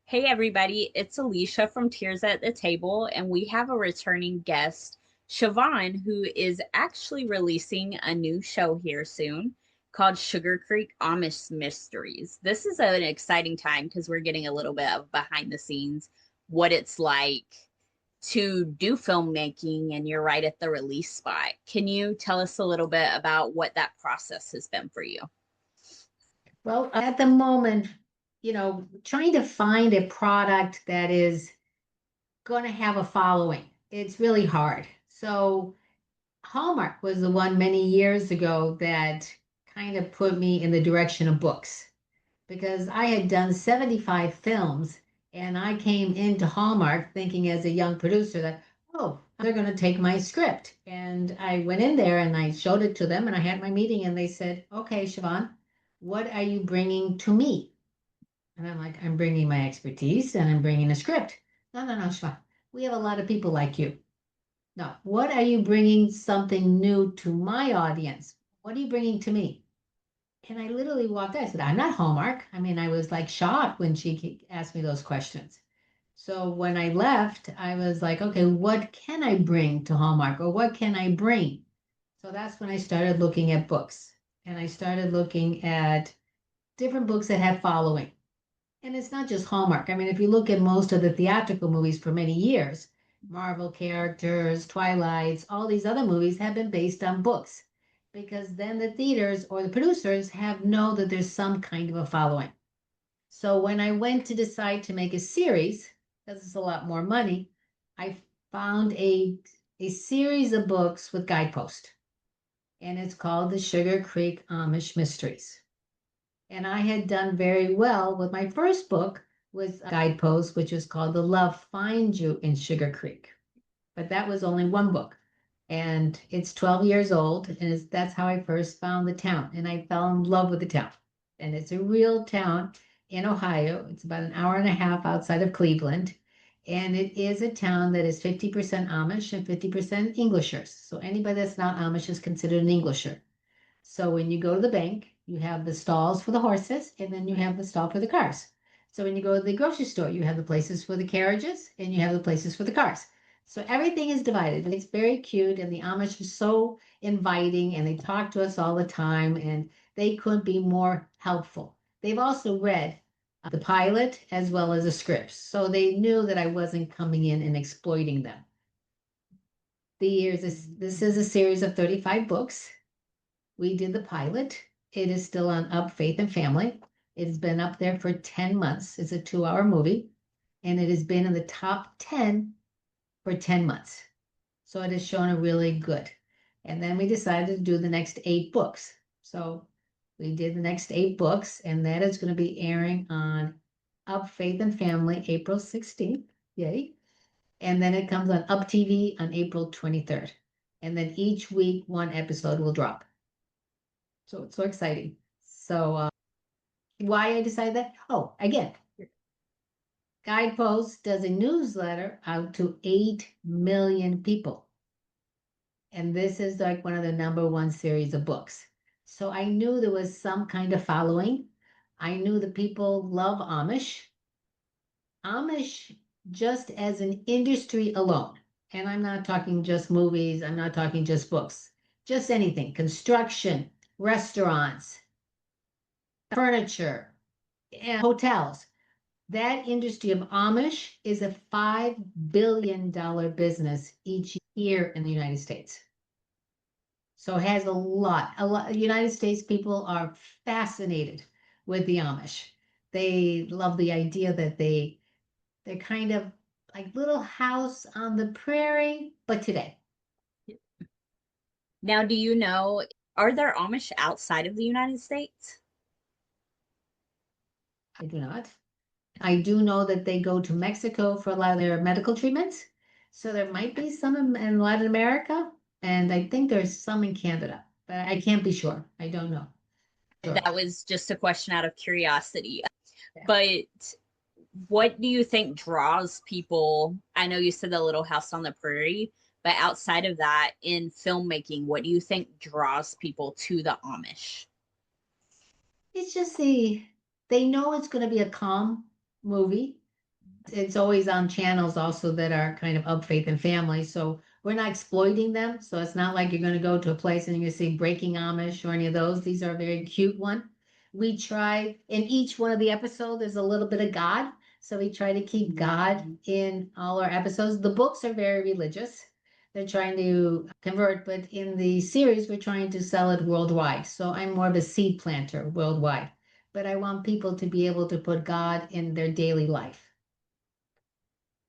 Hey everybody, it's Alicia from Tears at the Table, and we have a returning guest, Chevonne, who is actually releasing a new show here soon called Sugarcreek Amish Mysteries. This is an exciting time because we're getting a little bit of behind the scenes, what it's like to do filmmaking, and you're right at the release spot. Can you tell us a little bit about what that process has been for you? Well, at the moment, trying to find a product that is going to have a following, it's really hard. So, Hallmark was the one many years ago that kind of put me in the direction of books because I had done 75 films and I came into Hallmark thinking as a young producer that, oh, they're going to take my script. And I went in there and I showed it to them and I had my meeting and they said, okay, Siobhan, what are you bringing to me? And I'm like, I'm bringing my expertise and I'm bringing a script. No, no, no, Siobhan, we have a lot of people like you. No, what are you bringing something new to my audience? What are you bringing to me? And I literally walked out. I said, I'm not Hallmark. I mean, I was like shocked when she asked me those questions. So when I left, I was like, okay, what can I bring to Hallmark or what can I bring? So that's when I started looking at books and I started looking at different books that have following. And it's not just Hallmark. I mean, if you look at most of the theatrical movies for many years, Marvel characters, Twilights, all these other movies have been based on books because then the theaters or the producers have know that there's some kind of a following. So when I went to decide to make a series, because it's a lot more money, I found a series of books with guidepost, and it's called the Sugar Creek Amish Mysteries. And I had done very well with my first book with Guidepost, which was called The Love Finds You in Sugar Creek. But that was only one book. And it's 12 years old. And that's how I first found the town. And I fell in love with the town. And it's a real town in Ohio. It's about an hour and a half outside of Cleveland. And it is a town that is 50% Amish and 50% Englishers. So anybody that's not Amish is considered an Englisher. So when you go to the bank, you have the stalls for the horses and then you have the stall for the cars. So when you go to the grocery store, you have the places for the carriages and you have the places for the cars. So everything is divided. It's very cute and the Amish are so inviting and they talk to us all the time and they couldn't be more helpful. They've also read the pilot as well as the scripts. So they knew that I wasn't coming in and exploiting them. This is a series of 35 books. We did the pilot. It is still on Up Faith and Family. It's been up there for 10 months. It's a 2-hour movie, and it has been in the top 10 for 10 months. So it has shown a really good. And then we decided to do the next 8 books. So we did the next 8 books, and that is going to be airing on Up Faith and Family April 16th. Yay. And then it comes on Up TV on April 23rd. And then each week, one episode will drop. So it's so exciting. So why I decided that? Oh, again, Guidepost does a newsletter out to 8 million people. And this is like one of the number one series of books. So I knew there was some kind of following. I knew the people love Amish. Amish just as an industry alone. And I'm not talking just movies, I'm not talking just books, just anything, construction, restaurants, furniture, and hotels. That industry of Amish is a $5 billion business each year in the United States. So it has a lot. The United States people are fascinated with the Amish. They love the idea that they're kind of like little house on the prairie, but today. Now, do you know, are there Amish outside of the United States? I do not. I do know that they go to Mexico for a lot of their medical treatments. So there might be some in Latin America, and I think there's some in Canada, but I can't be sure. I don't know. Sure. That was just a question out of curiosity. Yeah. But what do you think draws people? I know you said the Little House on the Prairie, but outside of that, in filmmaking, what do you think draws people to the Amish? It's just they know it's going to be a calm movie. It's always on channels also that are kind of of faith and family. So we're not exploiting them. So it's not like you're going to go to a place and you're going to see Breaking Amish or any of those. These are a very cute one. We try in each one of the episodes, there's a little bit of God. So we try to keep God in all our episodes. The books are very religious. They're trying to convert, but in the series, we're trying to sell it worldwide. So I'm more of a seed planter worldwide. But I want people to be able to put God in their daily life.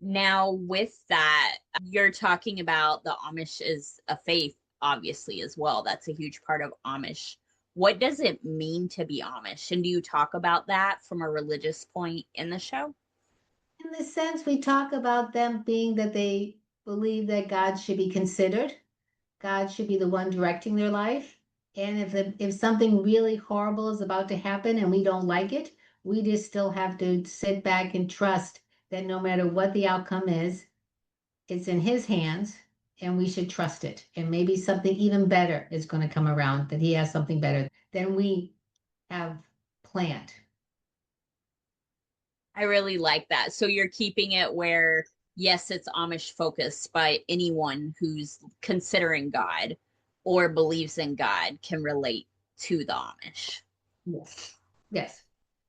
Now, with that, you're talking about the Amish is a faith, obviously, as well. That's a huge part of Amish. What does it mean to be Amish? And do you talk about that from a religious point in the show? In the sense, we talk about them being that they believe that God should be considered. God should be the one directing their life. And if something really horrible is about to happen and we don't like it, we just still have to sit back and trust that no matter what the outcome is, it's in his hands and we should trust it. And maybe something even better is going to come around, that he has something better than we have planned. I really like that. So you're keeping it where, yes, it's Amish focused, but anyone who's considering God or believes in God can relate to the Amish. Yes. Yes.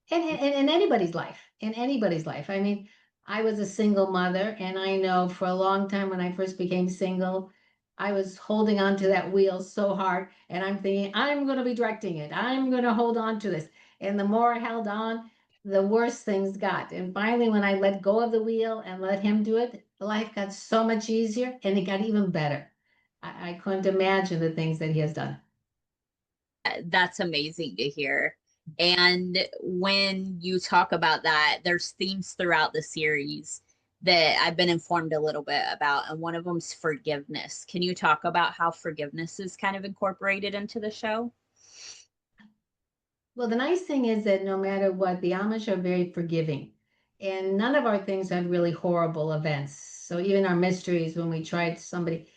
And in anybody's life, in anybody's life. I mean, I was a single mother, and I know for a long time when I first became single, I was holding on to that wheel so hard, and I'm thinking, I'm going to be directing it. I'm going to hold on to this. And the more I held on, the worse things got. And finally, when I let go of the wheel and let him do it, life got so much easier and it got even better. I couldn't imagine the things that he has done. That's amazing to hear. And when you talk about that, there's themes throughout the series that I've been informed a little bit about, and one of them's forgiveness. Can you talk about how forgiveness is kind of incorporated into the show? Well, the nice thing is that no matter what, the Amish are very forgiving. And none of our things have really horrible events. So even our mysteries, when we tried somebody,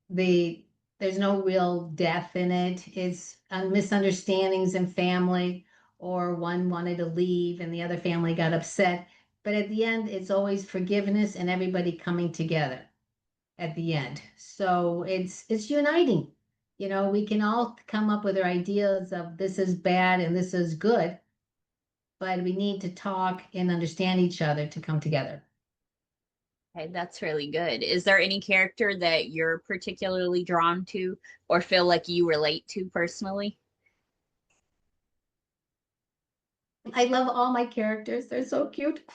the there's no real death in it. It's misunderstandings in family, or one wanted to leave and the other family got upset. But at the end, it's always forgiveness and everybody coming together at the end. So it's uniting. You know, we can all come up with our ideas of this is bad and this is good, but we need to talk and understand each other to come together. Okay, that's really good. Is there any character that you're particularly drawn to or feel like you relate to personally? I love all my characters. They're so cute.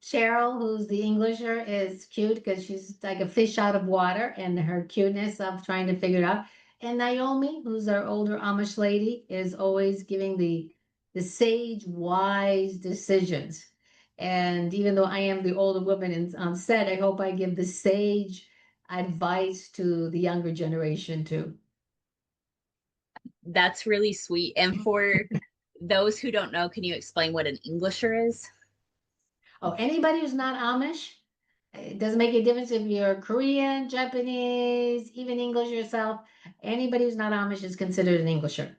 Cheryl, who's the Englisher, is cute because she's like a fish out of water and her cuteness of trying to figure it out. And Naomi, who's our older Amish lady, is always giving the sage, wise decisions. And even though I am the older woman on set, I hope I give the sage advice to the younger generation too. That's really sweet. And for those who don't know, can you explain what an Englisher is? Oh, anybody who's not Amish, it doesn't make a difference if you're Korean, Japanese, even English yourself. Anybody who's not Amish is considered an Englisher.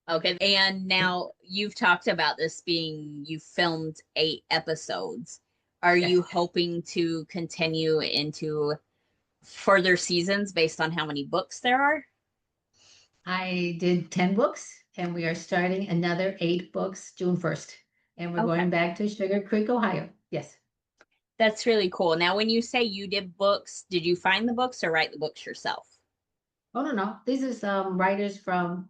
Okay. And now you've talked about this being, you filmed 8 episodes. Are Yes. you hoping to continue into further seasons based on how many books there are? I did 10 books and we are starting another 8 books June 1st. And we're Okay. going back to Sugarcreek, Ohio. Yes. That's really cool. Now, when you say you did books, did you find the books or write the books yourself? Oh, no, no. These are some writers from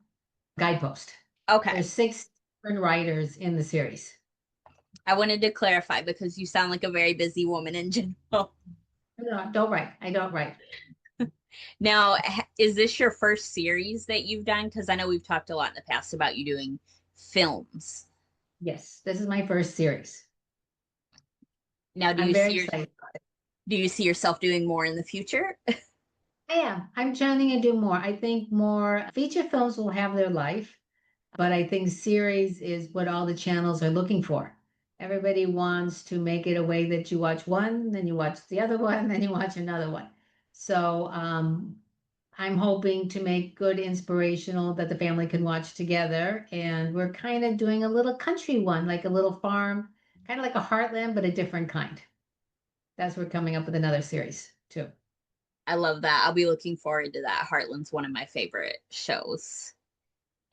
Guidepost. Okay. There's 6 different writers in the series. I wanted to clarify because you sound like a very busy woman in general. No, no, I don't write. I don't write. Now, is this your first series that you've done? Because I know we've talked a lot in the past about you doing films. Yes, this is my first series. Now, I'm very excited. do you see yourself doing more in the future? I am. I'm trying to do more. I think more feature films will have their life, but I think series is what all the channels are looking for. Everybody wants to make it a way that you watch one, then you watch the other one, then you watch another one. So I'm hoping to make good inspirational that the family can watch together. And we're kind of doing a little country one, like a little farm kind of like a Heartland, but a different kind. That's we're coming up with another series too. I love that. I'll be looking forward to that. Heartland's one of my favorite shows.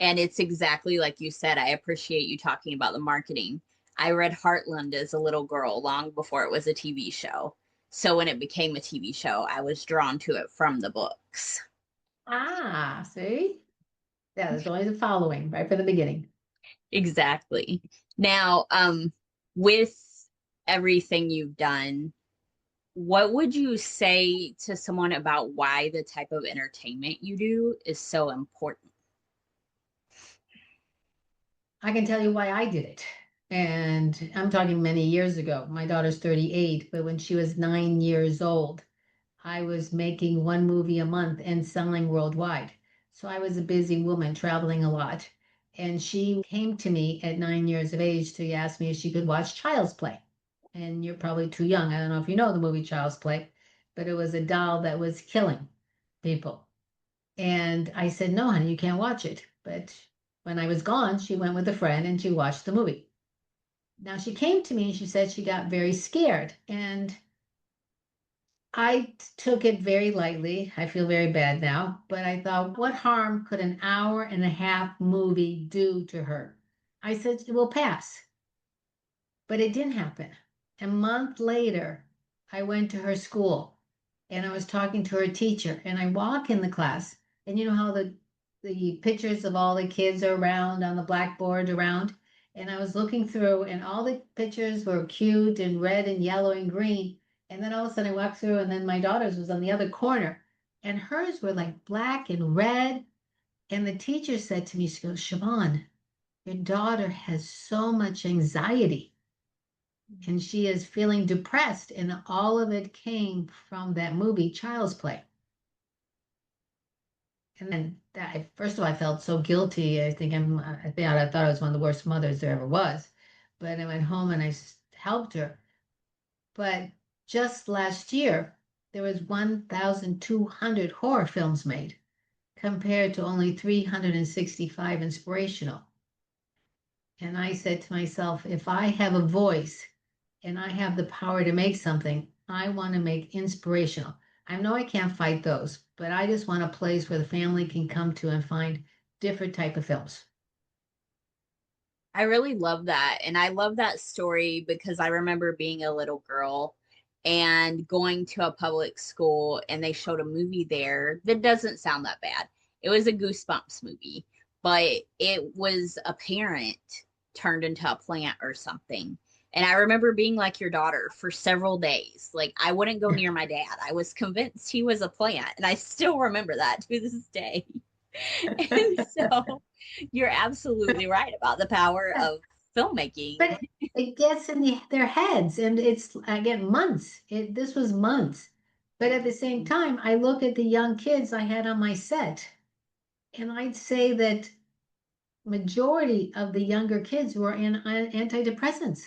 And it's exactly like you said. I appreciate you talking about the marketing. I read Heartland as a little girl long before it was a TV show. So when it became a TV show, I was drawn to it from the books. Ah, see? Yeah, there's always a following right from the beginning. Exactly. Now, with everything you've done, what would you say to someone about why the type of entertainment you do is so important? I can tell you why I did it. And I'm talking many years ago. My daughter's 38, but when she was 9 years old, I was making one movie a month and selling worldwide. So I was a busy woman traveling a lot. And she came to me at 9 years of age to ask me if she could watch Child's Play. And you're probably too young. I don't know if you know the movie Child's Play, but it was a doll that was killing people. And I said, no, honey, you can't watch it. But when I was gone, she went with a friend and she watched the movie. Now she came to me and she said she got very scared. And I took it very lightly. I feel very bad now, but I thought, what harm could an hour and a half movie do to her? I said, it will pass. But it didn't happen. A month later, I went to her school and I was talking to her teacher and I walk in the class and you know how the pictures of all the kids are around on the blackboard around and I was looking through and all the pictures were cute and red and yellow and green and then all of a sudden I walked through and then my daughter's was on the other corner and hers were like black and red and the teacher said to me, she goes, Chevonne, your daughter has so much anxiety and she is feeling depressed, and all of it came from that movie, Child's Play. And then that, first of all, I felt so guilty. I thought I was one of the worst mothers there ever was. But I went home and helped her. But just last year, there was 1,200 horror films made compared to only 365 inspirational. And I said to myself, if I have a voice and I have the power to make something, I want to make inspirational. I know I can't fight those, but I just want a place where the family can come to and find different type of films. I really love that. And I love that story because I remember being a little girl and going to a public school and they showed a movie there that doesn't sound that bad. It was a Goosebumps movie, but it was a parent turned into a plant or something. And I remember being like your daughter for several days. Like I wouldn't go near my dad. I was convinced he was a plant. And I still remember that to this day. And so you're absolutely right about the power of filmmaking. But it gets in their heads, and it's again months. This was months. But at the same time, I look at the young kids I had on my set, and I'd say that majority of the younger kids were in antidepressants.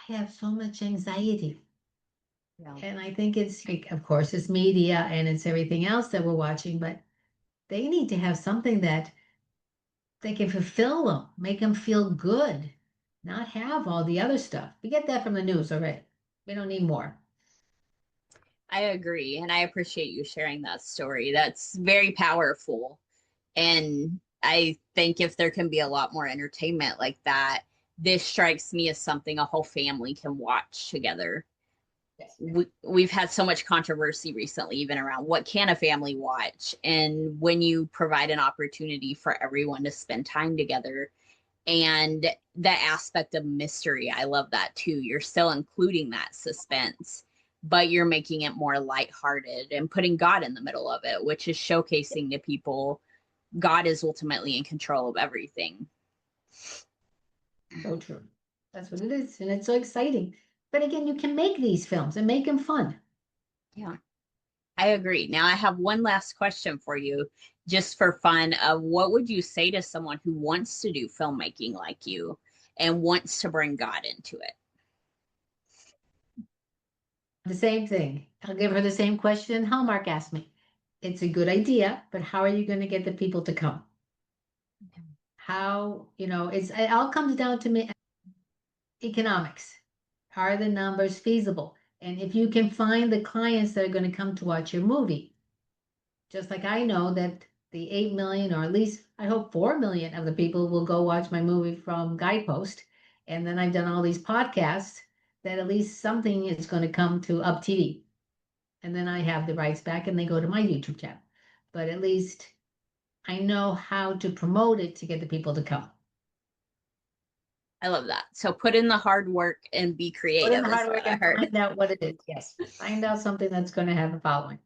I have so much anxiety. Yeah. And I think it's, like, of course, it's media and it's everything else that we're watching, but they need to have something that they can fulfill them, make them feel good, not have all the other stuff. We get that from the news already. We don't need more. I agree. And I appreciate you sharing that story. That's very powerful. And I think if there can be a lot more entertainment like that, this strikes me as something a whole family can watch together. Yes. We've had so much controversy recently, even around what can a family watch. And when you provide an opportunity for everyone to spend time together, and that aspect of mystery, I love that too. You're still including that suspense, but you're making it more lighthearted and putting God in the middle of it, which is showcasing to people God is ultimately in control of everything. So true. That's what it is. And it's so exciting. But again, you can make these films and make them fun. Yeah, I agree. Now, I have one last question for you, just for fun. What would you say to someone who wants to do filmmaking like you and wants to bring God into it? The same thing. I'll give her the same question Hallmark asked me. It's a good idea, but how are you going to get the people to come? How, it all comes down to me. economics. Are the numbers feasible? And if you can find the clients that are going to come to watch your movie, just like I know that the 8 million, or at least I hope 4 million of the people will go watch my movie from Guidepost. And then I've done all these podcasts that at least something is going to come to Up TV. And then I have the rights back and they go to my YouTube channel. But at least I know how to promote it to get the people to come. I love that. So put in the hard work and be Put in creative the is hard what work I and heard. find out what it is. Yes. Find out something that's going to have a following.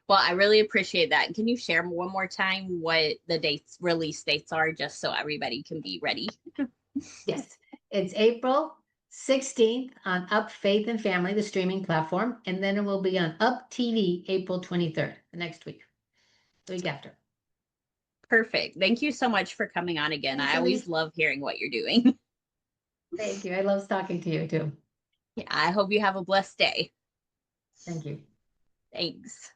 Well, I really appreciate that. Can you share one more time what the dates, release dates are, just so everybody can be ready? Yes. It's April 16th on Up Faith and Family, the streaming platform. And then it will be on Up TV April 23rd, the next week, the week after. Perfect. Thank you so much for coming on again. Thanks, I always Elise. love hearing what you're doing. Thank you. I love talking to you too. Yeah, I hope you have a blessed day. Thank you. Thanks.